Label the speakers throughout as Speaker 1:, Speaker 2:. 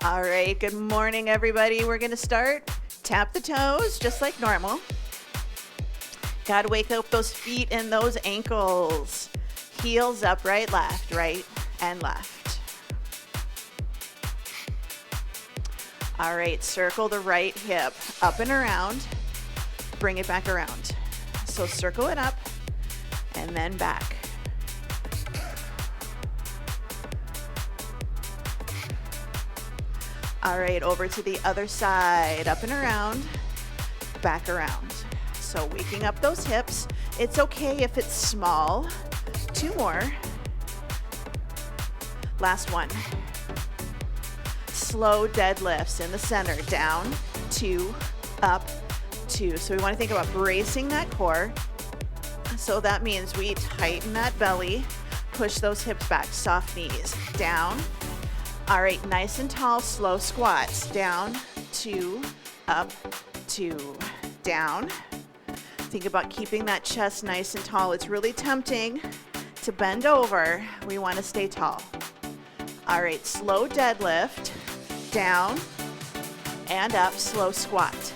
Speaker 1: All right, good morning, everybody. We're gonna start. Tap the toes, just like normal. Gotta wake up those feet and those ankles. Heels up, right, and left. All right, circle the right hip up and around. Bring it back around. So circle it up and then back. All right, over to the other side, up and around, back around. So waking up those hips. It's okay if it's small. 2 more. Last one. Slow deadlifts in the center, down, 2, up, 2. So we want to think about bracing that core. So that means we tighten that belly, push those hips back, soft knees, down. All right, nice and tall, slow squats. Down, 2, up, 2, down. Think about keeping that chest nice and tall. It's really tempting to bend over. We want to stay tall. All right, slow deadlift, down and up, slow squat.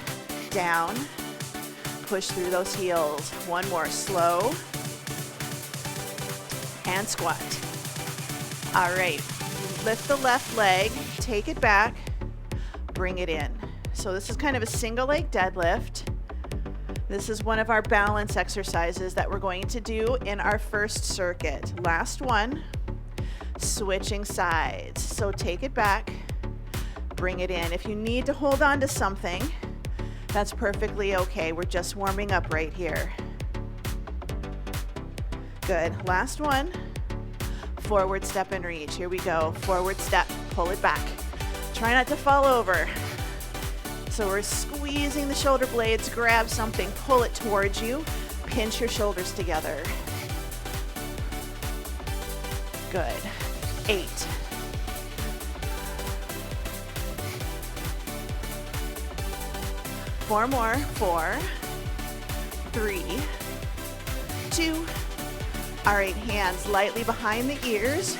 Speaker 1: Down, push through those heels. One more, slow and squat. All right. Lift the left leg, take it back, bring it in. So this is kind of a single leg deadlift. This is one of our balance exercises that we're going to do in our first circuit. Last one, switching sides. So take it back, bring it in. If you need to hold on to something, that's perfectly okay. We're just warming up right here. Good, last one. Forward step and reach. Here we go. Forward step, pull it back. Try not to fall over. So we're squeezing the shoulder blades, grab something, pull it towards you, pinch your shoulders together. Good. 8. Four more. 4, 3, 2. All right, hands lightly behind the ears,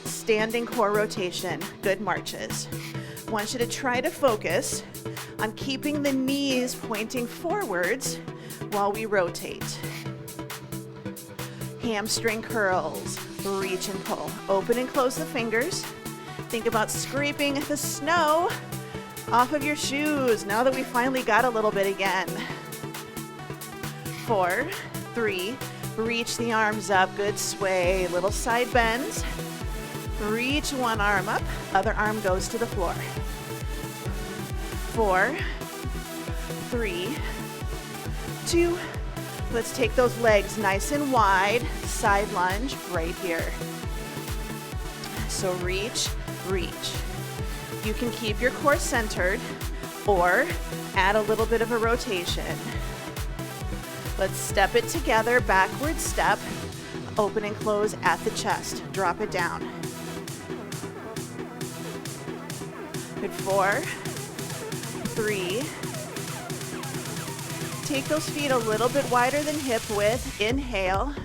Speaker 1: standing core rotation, good marches. I want you to try to focus on keeping the knees pointing forwards while we rotate. Hamstring curls, reach and pull. Open and close the fingers. Think about scraping the snow off of your shoes now that we finally got a little bit again. 4, 3, reach the arms up, good sway, little side bends. Reach one arm up, other arm goes to the floor. 4, 3, 2. Let's take those legs nice and wide, side lunge right here. So reach, reach. You can keep your core centered or add a little bit of a rotation. Let's step it together, backward step, open and close at the chest. Drop it down. Good, 4, 3. Take those feet a little bit wider than hip width. Inhale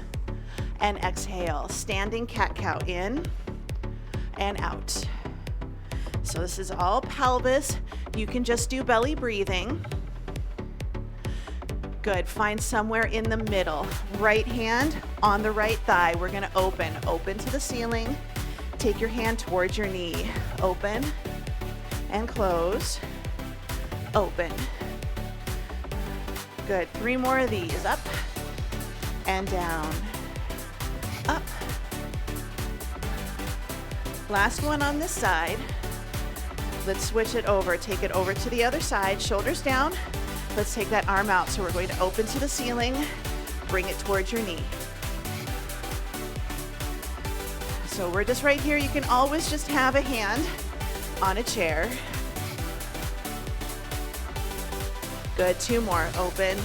Speaker 1: and exhale. Standing cat-cow, in and out. So this is all pelvis. You can just do belly breathing. Good, find somewhere in the middle. Right hand on the right thigh. We're gonna open to the ceiling. Take your hand towards your knee. Open and close, open. Good, 3 more of these. Up and down, up. Last one on this side. Let's switch it over. Take it over to the other side, shoulders down. Let's take that arm out. So we're going to open to the ceiling, bring it towards your knee. So we're just right here. You can always just have a hand on a chair. Good, 2 more. Open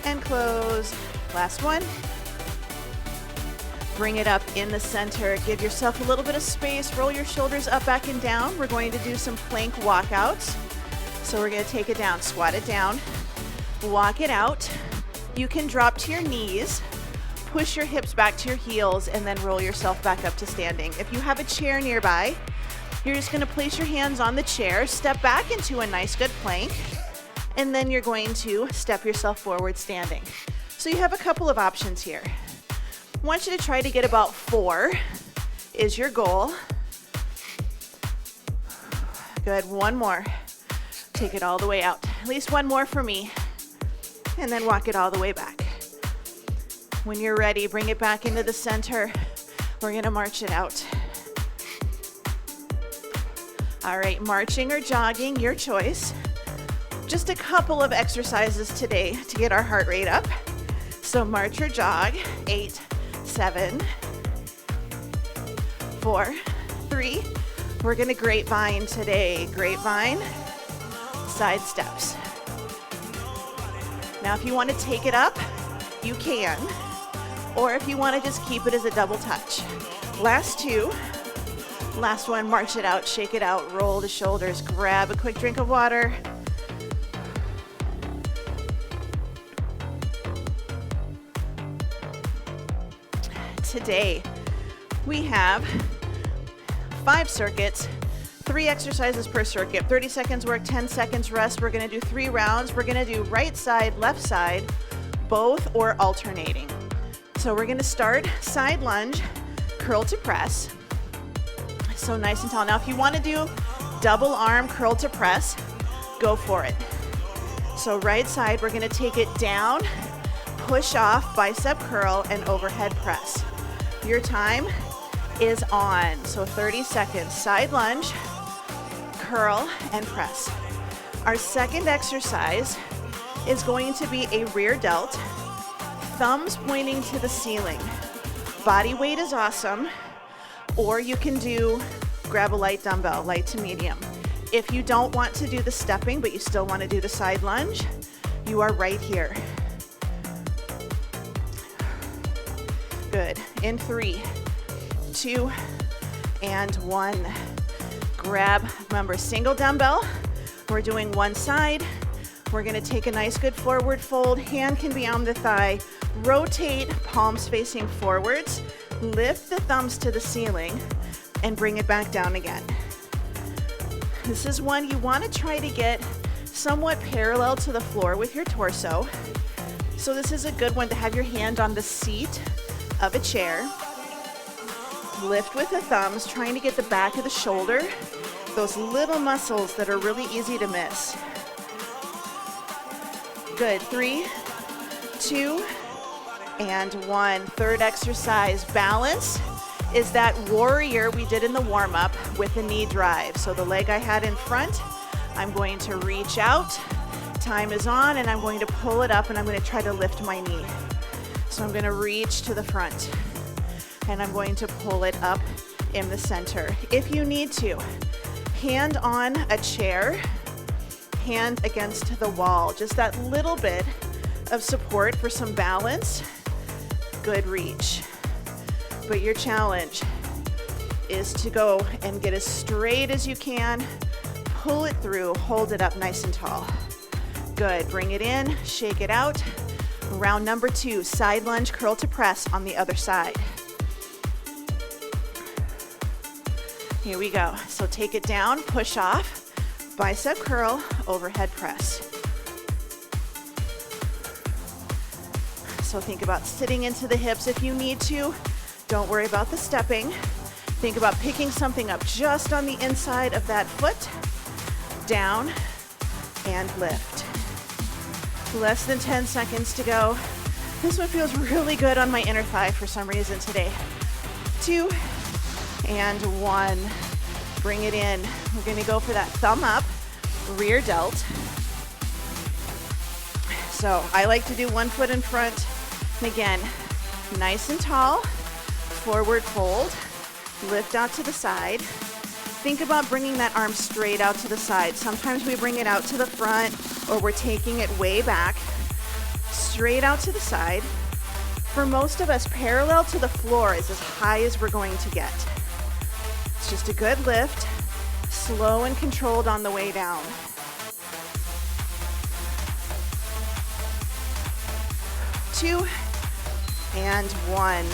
Speaker 1: and close. Last one. Bring it up in the center. Give yourself a little bit of space. Roll your shoulders up, back, and down. We're going to do some plank walkouts. So we're going to take it down, squat it down, walk it out. You can drop to your knees, push your hips back to your heels, and then roll yourself back up to standing. If you have a chair nearby, You're just gonna place your hands on the chair, step back into a nice good plank, and then you're going to step yourself forward standing. So you have a couple of options here. I want you to try to get about 4 is your goal. Good, one more. Take it all the way out. At least one more for me. And then walk it all the way back. When you're ready, bring it back into the center. We're gonna march it out. All right, marching or jogging, your choice. Just a couple of exercises today to get our heart rate up. So march or jog, 8, 7, 4, 3. We're gonna grapevine today. Grapevine, side steps. Now if you wanna take it up, you can. Or if you wanna just keep it as a double touch. Last 2. Last one, march it out, shake it out, roll the shoulders, grab a quick drink of water. Today, we have 5 circuits, 3 exercises per circuit, 30 seconds work, 10 seconds rest. We're gonna do 3 rounds. We're gonna do right side, left side, both or alternating. So we're gonna start side lunge, curl to press. So nice and tall. Now if you wanna do double arm curl to press, go for it. So right side, we're gonna take it down, push off, bicep curl, and overhead press. Your time is on. So 30 seconds, side lunge, curl, and press. Our second exercise is going to be a rear delt, thumbs pointing to the ceiling. Body weight is awesome, or you can grab a light dumbbell, light to medium. If you don't want to do the stepping, but you still want to do the side lunge, you are right here. Good. In 3, 2, and 1. Grab, remember, single dumbbell. We're doing one side. We're gonna take a nice good forward fold. Hand can be on the thigh. Rotate, palms facing forwards. Lift the thumbs to the ceiling and bring it back down again. This is one you wanna try to get somewhat parallel to the floor with your torso. So this is a good one to have your hand on the seat of a chair. Lift with the thumbs, trying to get the back of the shoulder, those little muscles that are really easy to miss. Good, 3, 2, and 1. Third exercise, balance, is that warrior we did in the warm-up with the knee drive. So the leg I had in front, I'm going to reach out, time is on, and I'm going to pull it up and I'm going to try to lift my knee. So I'm going to reach to the front and I'm going to pull it up in the center. If you need to, hand on a chair, hand against the wall, just that little bit of support for some balance. Good reach. But your challenge is to go and get as straight as you can, pull it through, hold it up nice and tall. Good, bring it in, shake it out. Round number 2, side lunge, curl to press on the other side. Here we go. So take it down, push off, bicep curl, overhead press. So think about sitting into the hips if you need to. Don't worry about the stepping. Think about picking something up just on the inside of that foot, down, and lift. Less than 10 seconds to go. This one feels really good on my inner thigh for some reason today. 2, and 1. Bring it in. We're gonna go for that thumb up, rear delt. So I like to do one foot in front. And again, nice and tall, forward fold, lift out to the side. Think about bringing that arm straight out to the side. Sometimes we bring it out to the front or we're taking it way back. Straight out to the side. For most of us, parallel to the floor is as high as we're going to get. It's just a good lift, slow and controlled on the way down. 2, and 1.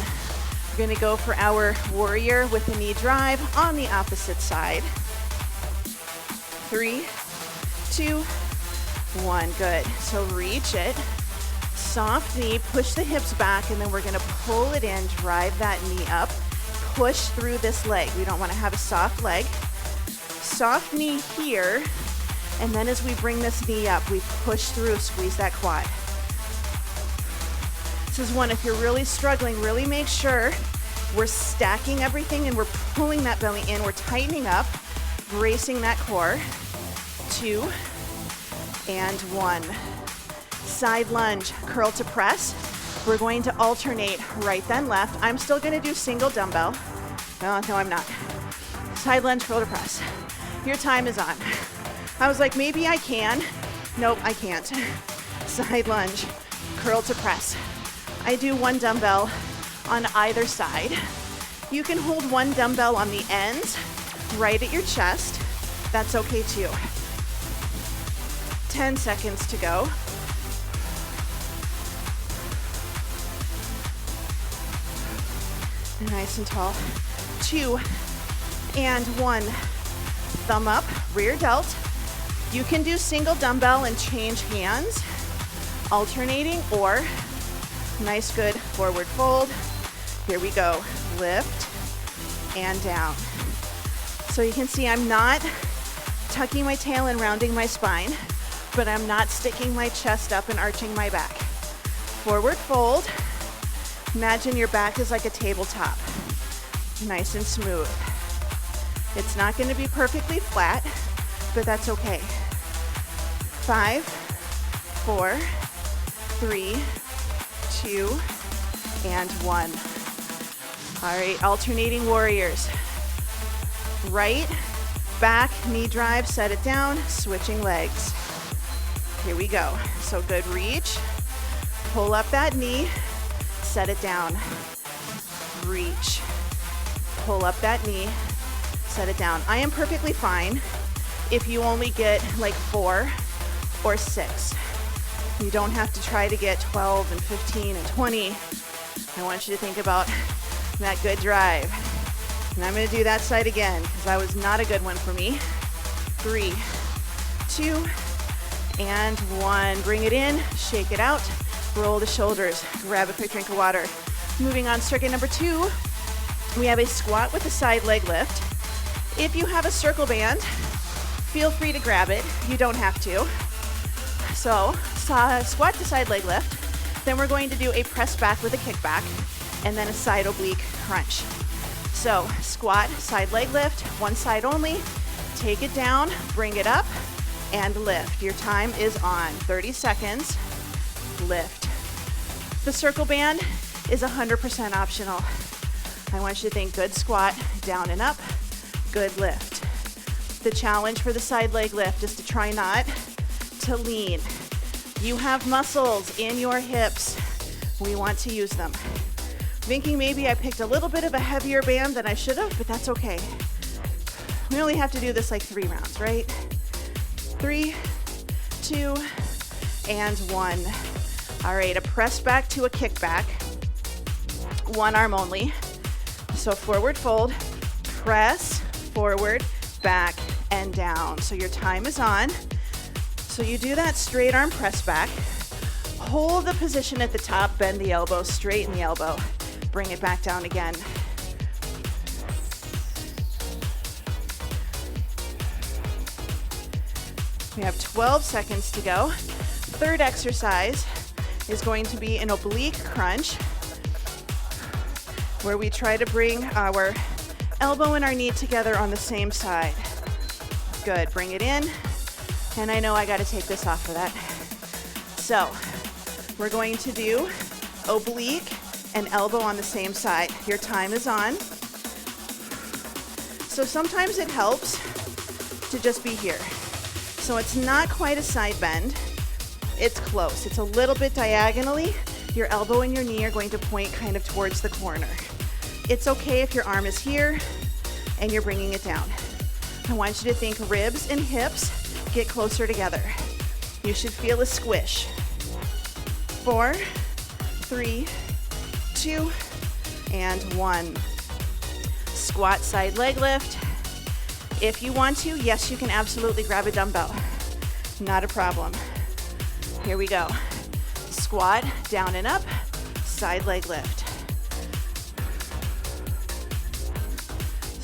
Speaker 1: We're gonna go for our warrior with a knee drive on the opposite side. 3, 2, 1, good. So reach it, soft knee, push the hips back, and then we're gonna pull it in, drive that knee up, push through this leg. We don't wanna have a soft leg. Soft knee here, and then as we bring this knee up, we push through, squeeze that quad. This is one, if you're really struggling, really make sure we're stacking everything and we're pulling that belly in, we're tightening up, bracing that core. 2 and 1. Side lunge, curl to press. We're going to alternate right then left. I'm still gonna do single dumbbell. No, I'm not. Side lunge, curl to press. Your time is on. I was like, maybe I can. Nope, I can't. Side lunge, curl to press. I do 1 dumbbell on either side. You can hold 1 dumbbell on the end, right at your chest. That's okay too. 10 seconds to go. Nice and tall. 2 and 1. Thumb up, rear delt. You can do single dumbbell and change hands, alternating, or nice, good, forward fold. Here we go, lift and down. So you can see I'm not tucking my tail and rounding my spine, but I'm not sticking my chest up and arching my back. Forward fold. Imagine your back is like a tabletop, nice and smooth. It's not going to be perfectly flat, but that's okay. 5, 4, 3, 2, and 1. All right, alternating warriors. Right, back, knee drive, set it down, switching legs. Here we go. So good reach, pull up that knee, set it down. Reach, pull up that knee, set it down. I am perfectly fine if you only get like 4 or 6. You don't have to try to get 12 and 15 and 20. I want you to think about that good drive. And I'm gonna do that side again because that was not a good one for me. 3, 2, and 1. Bring it in, shake it out, roll the shoulders, grab a quick drink of water. Moving on, circuit number 2, we have a squat with a side leg lift. If you have a circle band, feel free to grab it. You don't have to. So, squat to side leg lift. Then we're going to do a press back with a kickback, and then a side oblique crunch. So, squat, side leg lift, one side only. Take it down, bring it up, and lift. Your time is on. 30 seconds. Lift. The circle band is 100% optional. I want you to think good squat, down and up, good lift. The challenge for the side leg lift is to try not to lean. You have muscles in your hips. We want to use them. Thinking maybe I picked a little bit of a heavier band than I should have, but that's okay. We only have to do this like 3 rounds, right? 3, 2, and 1. All right, a press back to a kickback. One arm only. So forward fold, press, forward, back, and down. So your time is on. So you do that straight arm press back. Hold the position at the top, bend the elbow, straighten the elbow. Bring it back down again. We have 12 seconds to go. Third exercise is going to be an oblique crunch, where we try to bring our elbow and our knee together on the same side. Good, bring it in. And I know I gotta take this off for that. So, we're going to do oblique and elbow on the same side. Your time is on. So sometimes it helps to just be here. So it's not quite a side bend. It's close. It's a little bit diagonally. Your elbow and your knee are going to point kind of towards the corner. It's okay if your arm is here and you're bringing it down. I want you to think ribs and hips get closer together. You should feel a squish. 4, 3, 2, and 1. Squat side leg lift. If you want to, yes, you can absolutely grab a dumbbell. Not a problem. Here we go. Squat, down and up, side leg lift.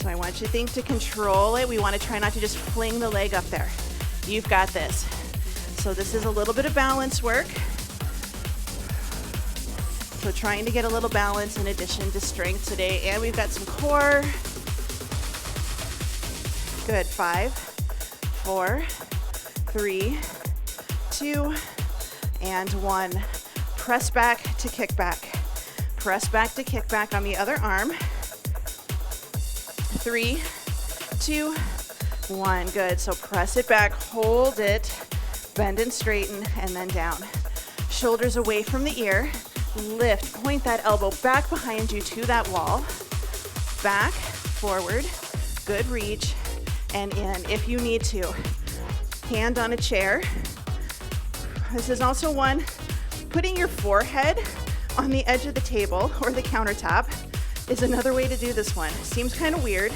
Speaker 1: So I want you to control it. We want to try not to just fling the leg up there. You've got this. So this is a little bit of balance work. So trying to get a little balance in addition to strength today. And we've got some core. Good. 5, 4, 3, 2, and 1. Press back to kick back. Press back to kick back on the other arm. 3, 2, 1. Good. So press it back, hold it, bend and straighten, and then down. Shoulders away from the ear. Lift, point that elbow back behind you to that wall. Back, forward, good reach, and in if you need to. Hand on a chair. This is also one, putting your forehead on the edge of the table or the countertop is another way to do this one. Seems kind of weird,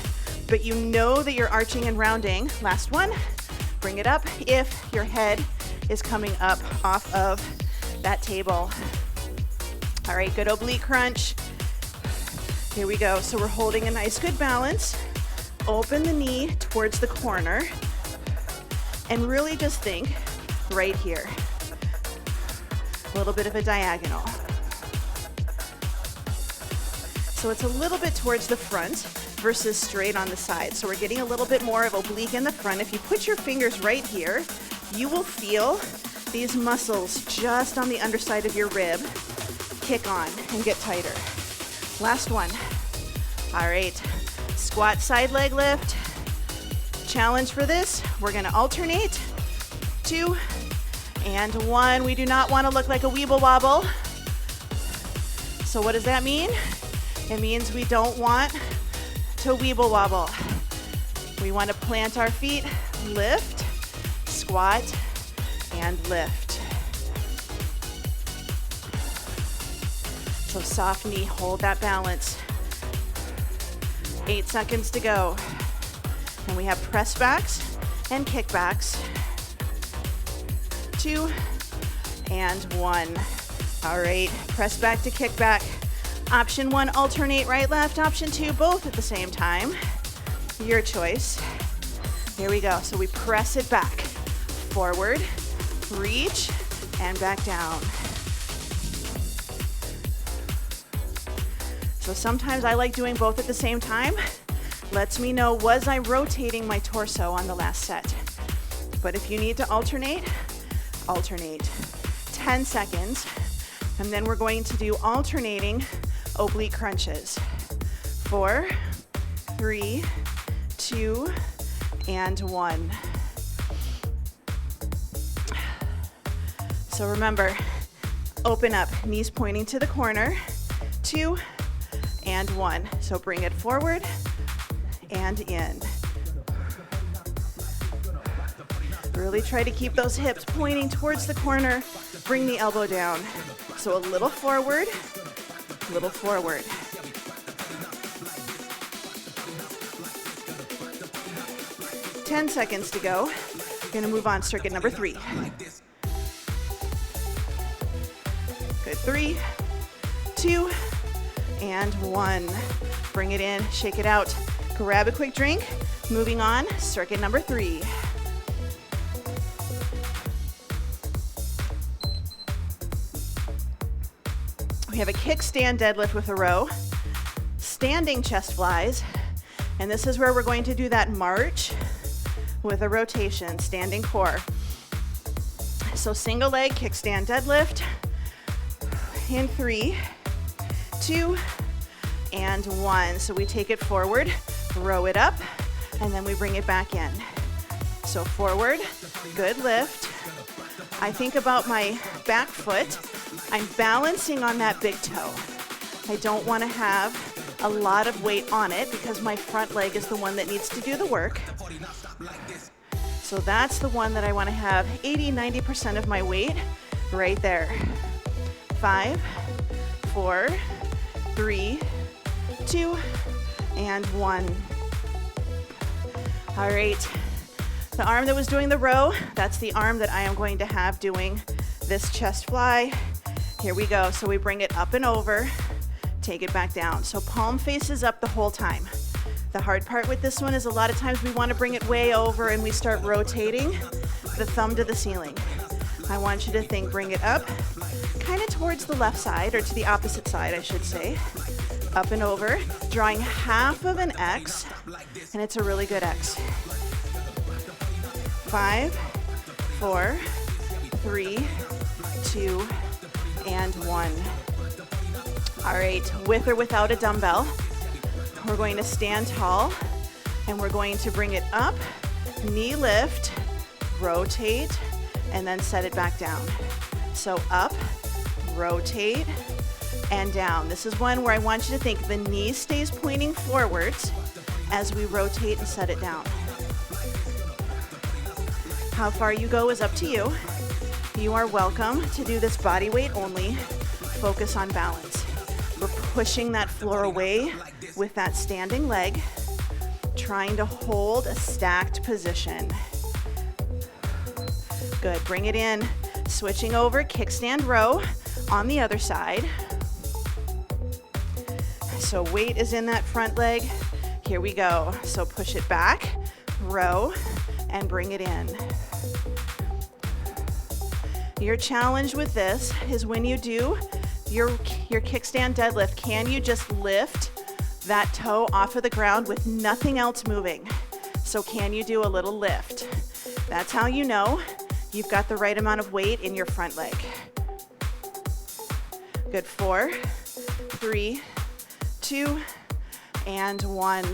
Speaker 1: but you know that you're arching and rounding. Last one, bring it up if your head is coming up off of that table. All right, good oblique crunch. Here we go. So we're holding a nice good balance. Open the knee towards the corner and really just think right here. A little bit of a diagonal. So it's a little bit towards the front versus straight on the side. So we're getting a little bit more of oblique in the front. If you put your fingers right here, you will feel these muscles just on the underside of your rib kick on and get tighter. Last one. All right, squat side leg lift. Challenge for this, we're gonna alternate. 2 and 1. We do not wanna look like a weeble wobble. So what does that mean? It means we don't want to weeble wobble. We wanna plant our feet, lift, squat, and lift. So soft knee, hold that balance. 8 seconds to go. And we have press backs and kickbacks. 2 and 1. All right, press back to kick back. Option 1, alternate right, left. Option 2, both at the same time. Your choice. Here we go. So we press it back. Forward, reach, and back down. So sometimes I like doing both at the same time. Lets me know, was I rotating my torso on the last set? But if you need to alternate, alternate. 10 seconds, and then we're going to do alternating oblique crunches. 4, 3, 2, and 1. So remember, open up, knees pointing to the corner. 2 and 1. So bring it forward and in. Really try to keep those hips pointing towards the corner. Bring the elbow down. So a little forward, little forward. Ten seconds to go. We're gonna move on, circuit number 3. Good, 3, 2, and 1. Bring it in, shake it out. Grab a quick drink. Moving on, circuit number 3. We have a kickstand deadlift with a row, standing chest flies, and this is where we're going to do that march with a rotation, standing core. So single leg kickstand deadlift in 3, 2, and 1. So we take it forward, row it up, and then we bring it back in. So forward, good lift. I think about my back foot. I'm balancing on that big toe. I don't want to have a lot of weight on it because my front leg is the one that needs to do the work. So that's the one that I want to have 80-90% of my weight right there. 5, 4, 3, 2, and 1. All right. The arm that was doing the row, that's the arm that I am going to have doing this chest fly. Here we go. So we bring it up and over, take it back down. So palm faces up the whole time. The hard part with this one is a lot of times we want to bring it way over and we start rotating the thumb to the ceiling. I want you to think, bring it up, kind of towards the left side, or to the opposite side, I should say. Up and over, drawing half of an X, and it's a really good X. 5, 4, 3, 2, and 1. All right, with or without a dumbbell, we're going to stand tall, and we're going to bring it up, knee lift, rotate, and then set it back down. So up, rotate, and down. This is one where I want you to think the knee stays pointing forwards as we rotate and set it down. How far you go is up to you. You are welcome to do this body weight only. Focus on balance. We're pushing that floor away with that standing leg, trying to hold a stacked position. Good, bring it in. Switching over, kickstand row on the other side. So weight is in that front leg. Here we go. So push it back, row, and bring it in. Your challenge with this is when you do your kickstand deadlift, can you just lift that toe off of the ground with nothing else moving? So can you do a little lift? That's how you know you've got the right amount of weight in your front leg. Good, 4, 3, 2, and 1.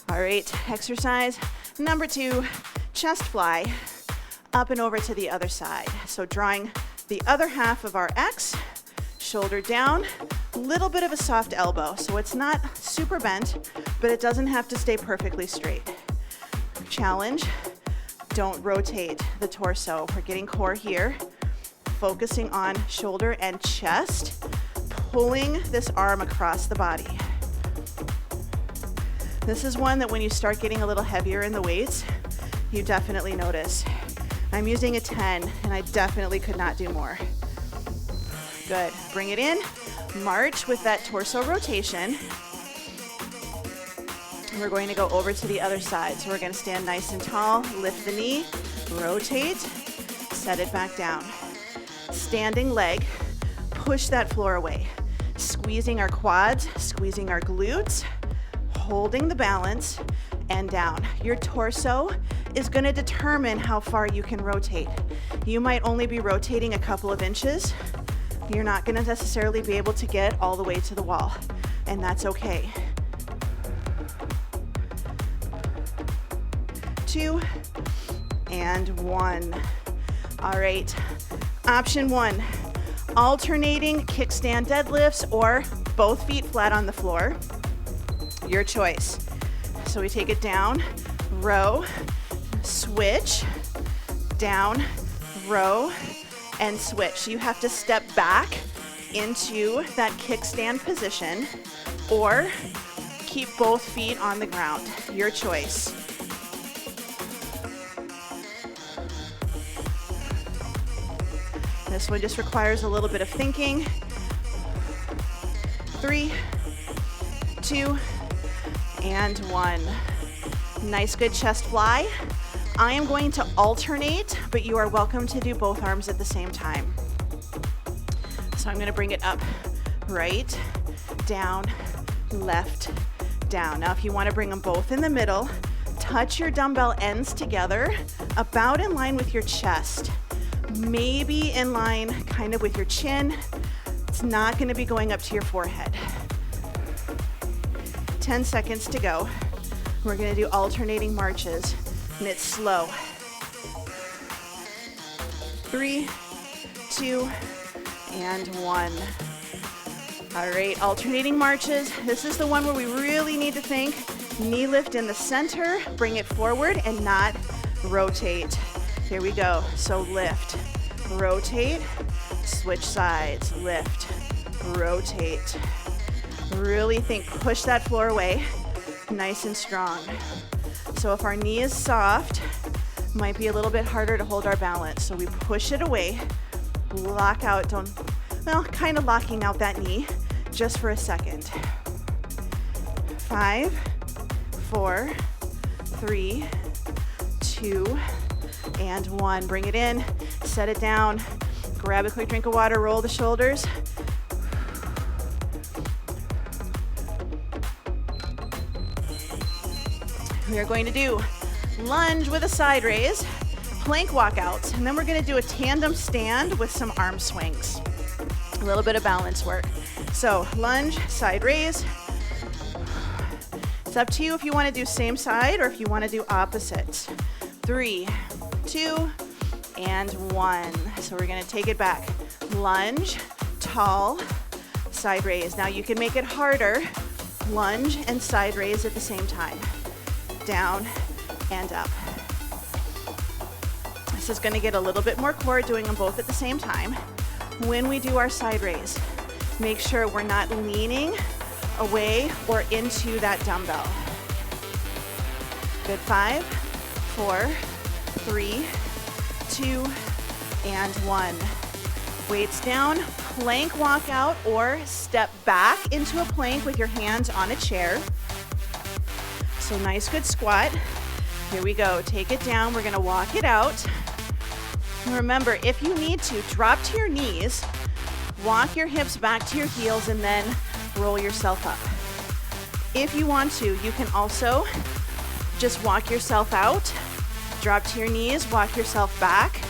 Speaker 1: All right, exercise number 2, chest fly, up and over to the other side. So drawing the other half of our X, shoulder down, a little bit of a soft elbow. So it's not super bent, but it doesn't have to stay perfectly straight. Challenge, don't rotate the torso. We're getting core here, focusing on shoulder and chest, pulling this arm across the body. This is one that when you start getting a little heavier in the weights, you definitely notice. I'm using a 10, and I definitely could not do more. Good, bring it in, march with that torso rotation. We're going to go over to the other side. So we're gonna stand nice and tall, lift the knee, rotate, set it back down. Standing leg, push that floor away. Squeezing our quads, squeezing our glutes, holding the balance, and down. Your torso is gonna determine how far you can rotate. You might only be rotating a couple of inches. You're not gonna necessarily be able to get all the way to the wall, and that's okay. 2, and 1. All right, option 1, alternating kickstand deadlifts or both feet flat on the floor. Your choice. So we take it down, row, switch, down, row, and switch. You have to step back into that kickstand position or keep both feet on the ground. Your choice. This one just requires a little bit of thinking. 3, 2, and 1. Nice, good chest fly. I am going to alternate, but you are welcome to do both arms at the same time. So I'm going to bring it up, right, down, left, down. Now if you want to bring them both in the middle, touch your dumbbell ends together, about in line with your chest. Maybe in line kind of with your chin. It's not going to be going up to your forehead. 10 seconds to go. We're going to do alternating marches, and it's slow. 3, 2, and 1. All right, alternating marches. This is the one where we really need to think. Knee lift in the center, bring it forward and not rotate. Here we go. So lift, rotate, switch sides, lift, rotate. Really think, push that floor away, nice and strong. So if our knee is soft, might be a little bit harder to hold our balance. So we push it away, lock out, kind of locking out that knee just for a second. 5, 4, 3, 2, and 1. Bring it in, set it down, grab a quick drink of water, roll the shoulders. We are going to do lunge with a side raise, plank walkouts, and then we're going to do a tandem stand with some arm swings. A little bit of balance work. So lunge, side raise. It's up to you if you want to do same side or if you want to do opposites. 3, 2, and 1. So we're going to take it back. Lunge, tall, side raise. Now you can make it harder. Lunge and side raise at the same time. Down and up. This is going to get a little bit more core doing them both at the same time. When we do our side raise, make sure we're not leaning away or into that dumbbell. Good. 5, 4, 3, 2, and 1. Weights down, plank walkout, or step back into a plank with your hands on a chair. So nice, good squat. Here we go. Take it down. We're going to walk it out. Remember, if you need to, drop to your knees, walk your hips back to your heels, and then roll yourself up. If you want to, you can also just walk yourself out, drop to your knees, walk yourself back,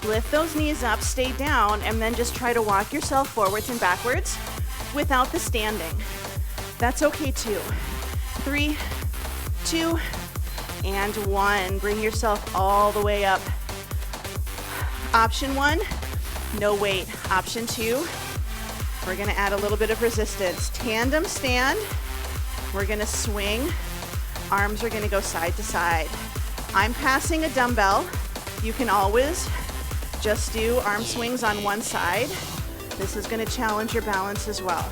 Speaker 1: lift those knees up, stay down, and then just try to walk yourself forwards and backwards without the standing. That's okay too. 3, 2, and 1. Bring yourself all the way up. Option 1, no weight. Option 2, we're gonna add a little bit of resistance. Tandem stand, we're gonna swing. Arms are gonna go side to side. I'm passing a dumbbell. You can always just do arm swings on one side. This is gonna challenge your balance as well.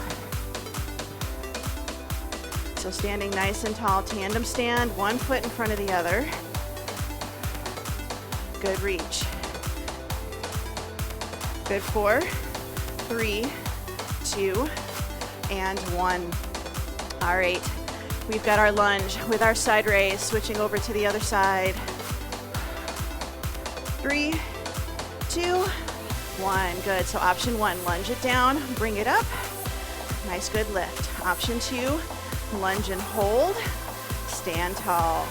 Speaker 1: So standing nice and tall, tandem stand, one foot in front of the other. Good reach. Good. 4, 3, 2, and 1. All right, we've got our lunge with our side raise, switching over to the other side. 3, 2, 1. Good. So option 1, lunge it down, bring it up. Nice, good lift. Option 2, lunge and hold, stand tall.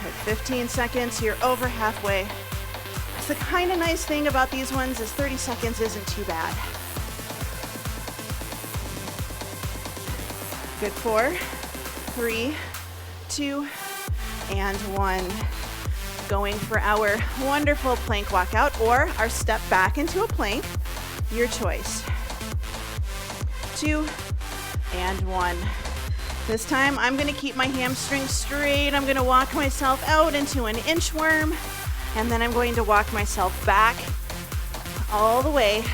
Speaker 1: Good. 15 seconds, you're over halfway. It's the kind of nice thing about these ones is 30 seconds isn't too bad. Good. 4, 3, 2, and 1. Going for our wonderful plank walkout or our step back into a plank, your choice. 2, and 1. This time I'm gonna keep my hamstrings straight. I'm gonna walk myself out into an inchworm, and then I'm going to walk myself back all the way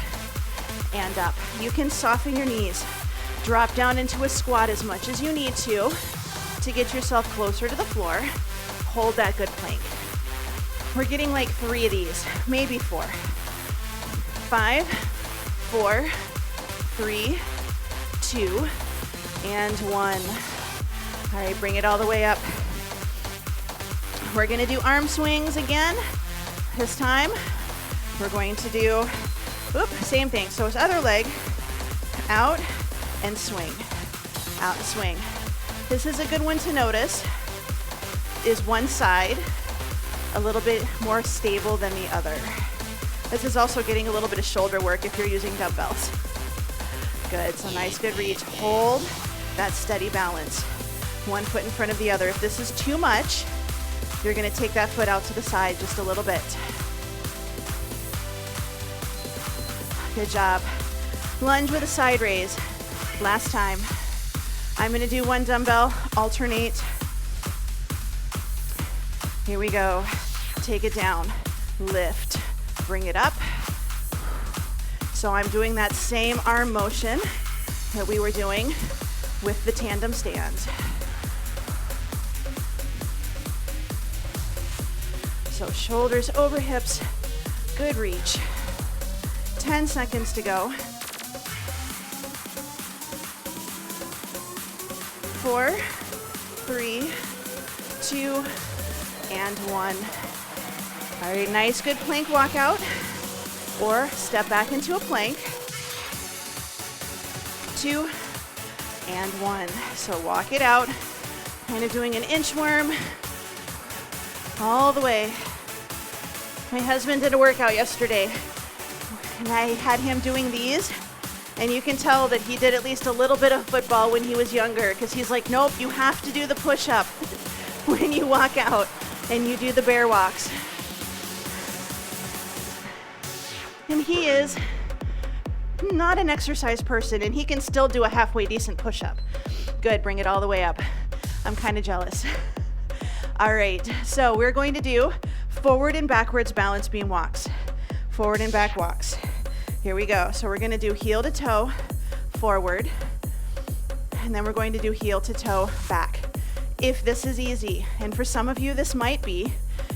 Speaker 1: and up. You can soften your knees. Drop down into a squat as much as you need to get yourself closer to the floor. Hold that good plank. We're getting like 3 of these, maybe 4. 5, 4, 3, 2, and 1. All right, bring it all the way up. We're gonna do arm swings again. This time, we're going to do, same thing. So it's other leg, out and swing, out and swing. This is a good one to notice, is one side a little bit more stable than the other. This is also getting a little bit of shoulder work if you're using dumbbells. Good, so nice, good reach. Hold that steady balance. One foot in front of the other. If this is too much, you're gonna take that foot out to the side just a little bit. Good job. Lunge with a side raise. Last time. I'm gonna do one dumbbell, alternate. Here we go. Take it down, lift, bring it up. So I'm doing that same arm motion that we were doing with the tandem stands. So shoulders over hips, good reach. 10 seconds to go. 4, 3, 2, and 1. All right, nice, good plank walkout, or step back into a plank. 2, and 1. So walk it out, kind of doing an inchworm all the way. My husband did a workout yesterday, and I had him doing these, and you can tell that he did at least a little bit of football when he was younger, because he's like, nope, you have to do the push-up when you walk out, and you do the bear walks. And he is not an exercise person, and he can still do a halfway decent push-up. Good, bring it all the way up. I'm kind of jealous. All right, so we're going to do forward and backwards balance beam walks. Forward and back walks. Here we go. So we're going to do heel to toe forward, and then we're going to do heel to toe back. If this is easy, and for some of you this might be,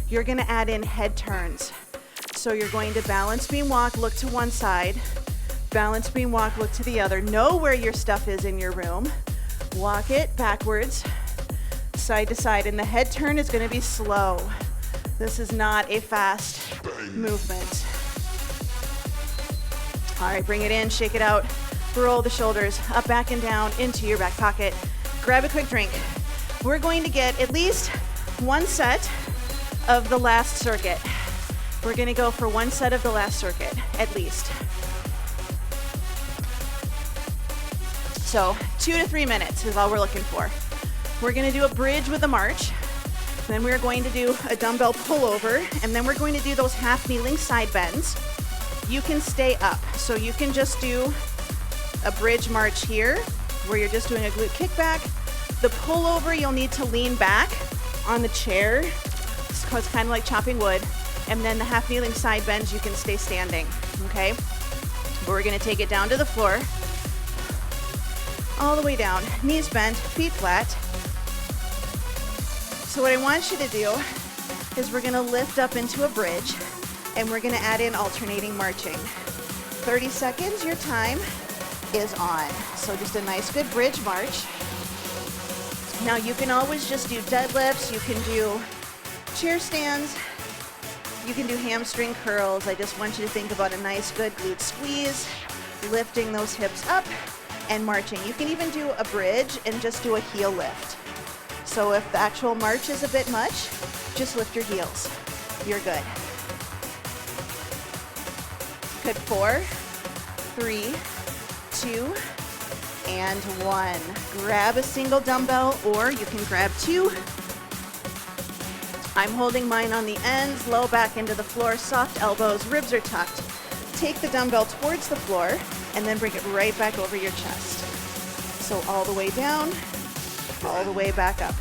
Speaker 1: you're going to add in head turns. So you're going to balance beam walk, look to one side, balance beam walk, look to the other. Know where your stuff is in your room. Walk it backwards, side to side, and the head turn is going to be slow. This is not a fast movement. All right, bring it in, shake it out, roll the shoulders up, back, and down into your back pocket. Grab a quick drink. We're going to get at least one set of the last circuit. We're going to go for one set of the last circuit, at least. So 2 to 3 minutes is all we're looking for. We're going to do a bridge with a march. Then we're going to do a dumbbell pullover, and then we're going to do those half kneeling side bends. You can stay up, so you can just do a bridge march here, where you're just doing a glute kickback. The pullover, you'll need to lean back on the chair, so it's kind of like chopping wood. And then the half kneeling side bends, you can stay standing, okay? But we're gonna take it down to the floor, all the way down, knees bent, feet flat. So what I want you to do is we're gonna lift up into a bridge, and we're gonna add in alternating marching. 30 seconds, your time is on. So just a nice good bridge march. Now you can always just do deadlifts, you can do chair stands, you can do hamstring curls. I just want you to think about a nice good glute squeeze, lifting those hips up and marching. You can even do a bridge and just do a heel lift. So if the actual march is a bit much, just lift your heels. You're good. Good, 4, 3, 2, and 1. Grab a single dumbbell, or you can grab 2. I'm holding mine on the ends, low back into the floor, soft elbows, ribs are tucked. Take the dumbbell towards the floor, and then bring it right back over your chest. So all the way down, all the way back up.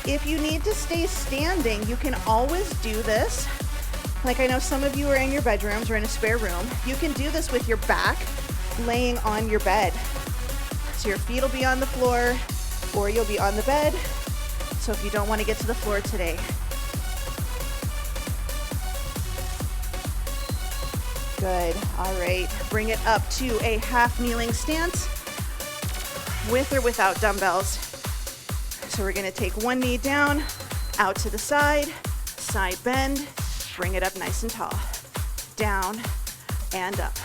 Speaker 1: If you need to stay standing, you can always do this. Like I know some of you are in your bedrooms or in a spare room. You can do this with your back laying on your bed. So your feet will be on the floor, or you'll be on the bed. So if you don't want to get to the floor today. Good, all right. Bring it up to a half kneeling stance with or without dumbbells. So we're gonna take one knee down, out to the side bend, bring it up nice and tall, down and up.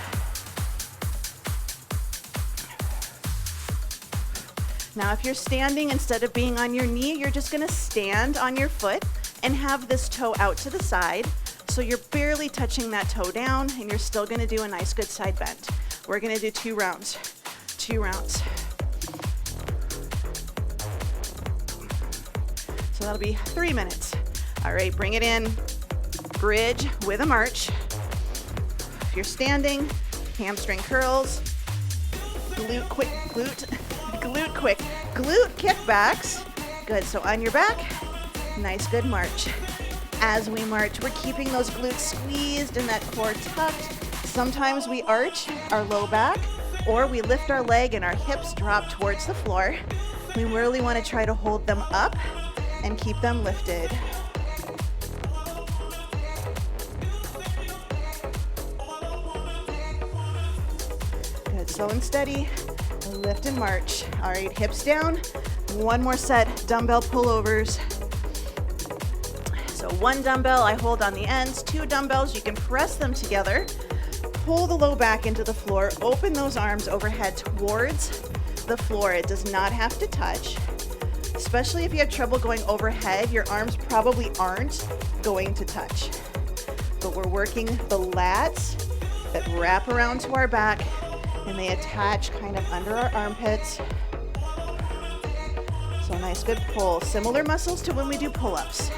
Speaker 1: Now if you're standing, instead of being on your knee, you're just gonna stand on your foot and have this toe out to the side, so you're barely touching that toe down, and you're still gonna do a nice good side bend. We're gonna do 2 rounds. 2 rounds. So that'll be 3 minutes. All right, bring it in. Bridge with a march. If you're standing, hamstring curls, glute kickbacks. Good, so on your back, nice good march. As we march, we're keeping those glutes squeezed and that core tucked, Sometimes we arch our low back, or we lift our leg and our hips drop towards the floor. We really want to try to hold them up and keep them lifted. Good, slow and steady. Lift and march. All right, hips down. One more set, dumbbell pullovers. So one dumbbell I hold on the ends, 2 dumbbells, you can press them together. Pull the low back into the floor, open those arms overhead towards the floor. It does not have to touch. Especially if you have trouble going overhead, your arms probably aren't going to touch. But we're working the lats that wrap around to our back and they attach kind of under our armpits. So a nice good pull. Similar muscles to when we do pull-ups.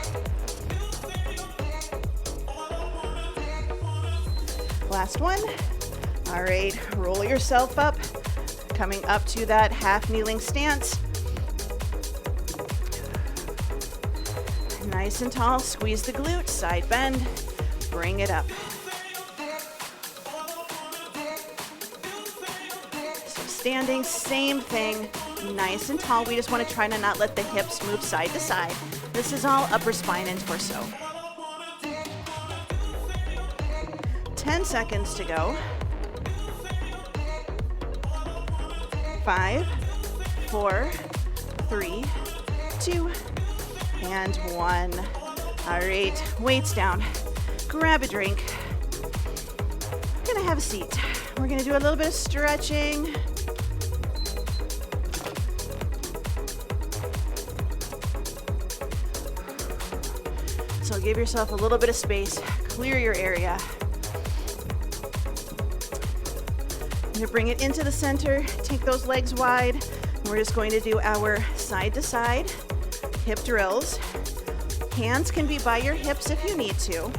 Speaker 1: Last one. All right, roll yourself up, coming up to that half kneeling stance. Nice and tall, squeeze the glute, side bend, bring it up. So standing, same thing, nice and tall. We just want to try to not let the hips move side to side. This is all upper spine and torso. 10 seconds to go. 5, 4, 3, 2, and 1. All right, weights down. Grab a drink. We're gonna have a seat. We're gonna do a little bit of stretching. So give yourself a little bit of space. Clear your area. You're gonna bring it into the center. Take those legs wide. We're just going to do our side to side hip drills. Hands can be by your hips if you need to.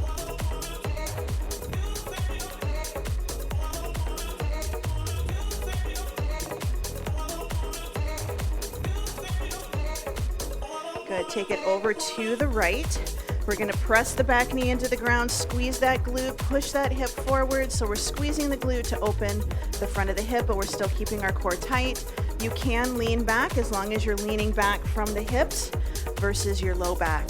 Speaker 1: Good, take it over to the right. We're gonna press the back knee into the ground, squeeze that glute, push that hip forward. So we're squeezing the glute to open the front of the hip, but we're still keeping our core tight. You can lean back as long as you're leaning back from the hips versus your low back.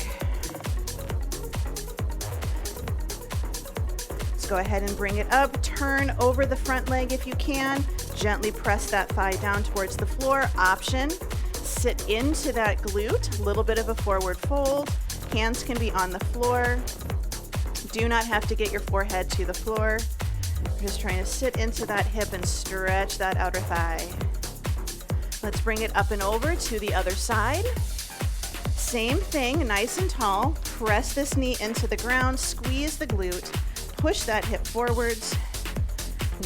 Speaker 1: Let's go ahead and bring it up. Turn over the front leg if you can. Gently press that thigh down towards the floor. Option, sit into that glute, a little bit of a forward fold. Hands can be on the floor. Do not have to get your forehead to the floor. You're just trying to sit into that hip and stretch that outer thigh. Let's bring it up and over to the other side. Same thing, nice and tall. Press this knee into the ground, squeeze the glute, push that hip forwards,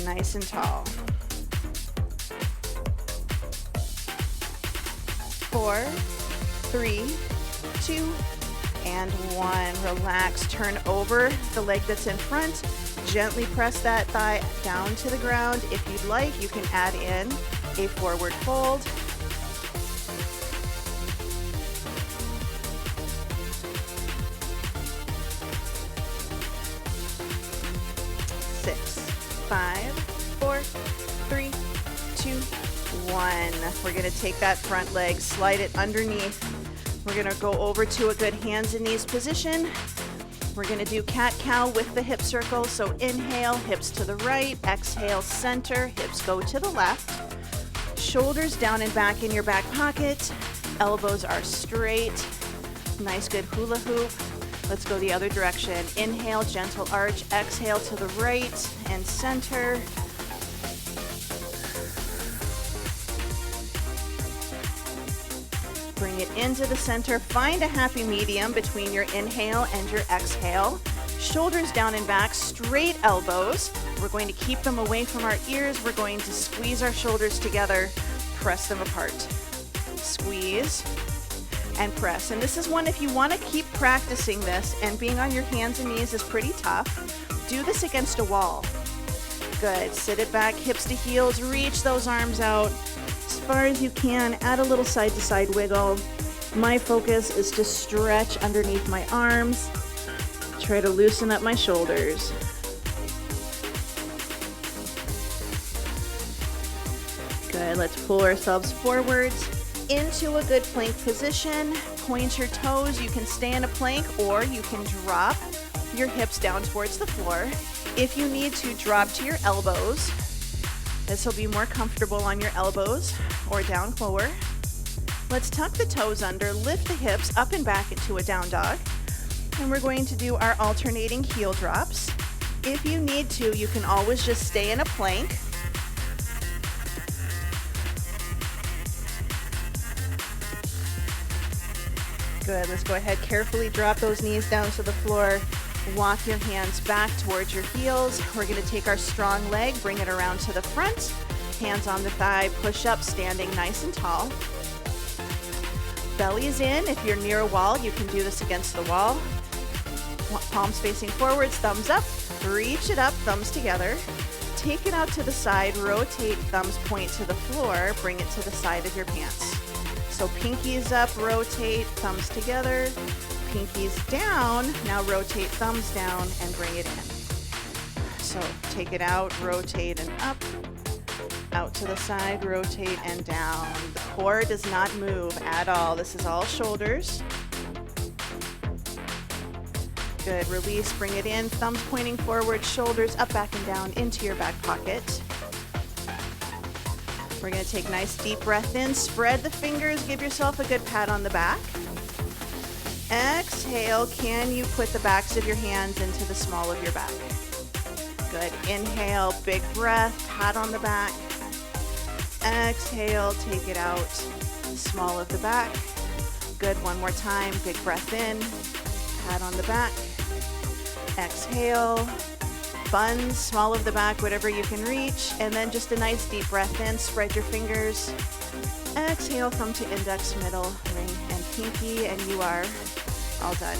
Speaker 1: nice and tall. 4, 3, 2, and 1. Relax, turn over the leg that's in front. Gently press that thigh down to the ground. If you'd like, you can add in a forward fold. Six, 5, 4, 3, 2, 1. We're gonna take that front leg, slide it underneath. We're gonna go over to a good hands and knees position. We're gonna do cat-cow with the hip circle. So inhale, hips to the right, exhale, center, hips go to the left. Shoulders down and back in your back pocket. Elbows are straight. Nice, good hula hoop. Let's go the other direction. Inhale, gentle arch, exhale to the right and center. Bring it into the center. Find a happy medium between your inhale and your exhale. Shoulders down and back, straight elbows. We're going to keep them away from our ears. We're going to squeeze our shoulders together, press them apart. Squeeze and press. And this is one, if you want to keep practicing this, and being on your hands and knees is pretty tough, do this against a wall. Good. Sit it back, hips to heels, reach those arms out as far as you can. Add a little side to side wiggle. My focus is to stretch underneath my arms. Try to loosen up my shoulders. Good, let's pull ourselves forwards into a good plank position. Point your toes. You can stay in a plank or you can drop your hips down towards the floor. If you need to, drop to your elbows. This will be more comfortable on your elbows or down lower. Let's tuck the toes under, lift the hips up and back into a down dog. And we're going to do our alternating heel drops. If you need to, you can always just stay in a plank. Good, let's go ahead, carefully drop those knees down to the floor. Walk your hands back towards your heels. We're gonna take our strong leg, bring it around to the front. Hands on the thigh, push up, standing nice and tall. Belly's in. If you're near a wall, you can do this against the wall. Palms facing forwards, thumbs up. Reach it up, thumbs together. Take it out to the side, rotate, thumbs point to the floor, bring it to the side of your pants. So pinkies up, rotate, thumbs together, pinkies down, now rotate, thumbs down, and bring it in. So take it out, rotate, and up, out to the side, rotate, and down. The core does not move at all. This is all shoulders. Good, release, bring it in, thumbs pointing forward, shoulders up, back, and down into your back pocket. We're gonna take a nice deep breath in, spread the fingers, give yourself a good pat on the back. Exhale, can you put the backs of your hands into the small of your back? Good, inhale, big breath, pat on the back. Exhale, take it out, small of the back. Good, one more time, big breath in, pat on the back. Exhale. Buns, small of the back, whatever you can reach, and then just a nice deep breath in, spread your fingers, exhale, thumb to index, middle, ring, and pinky, and you are all done.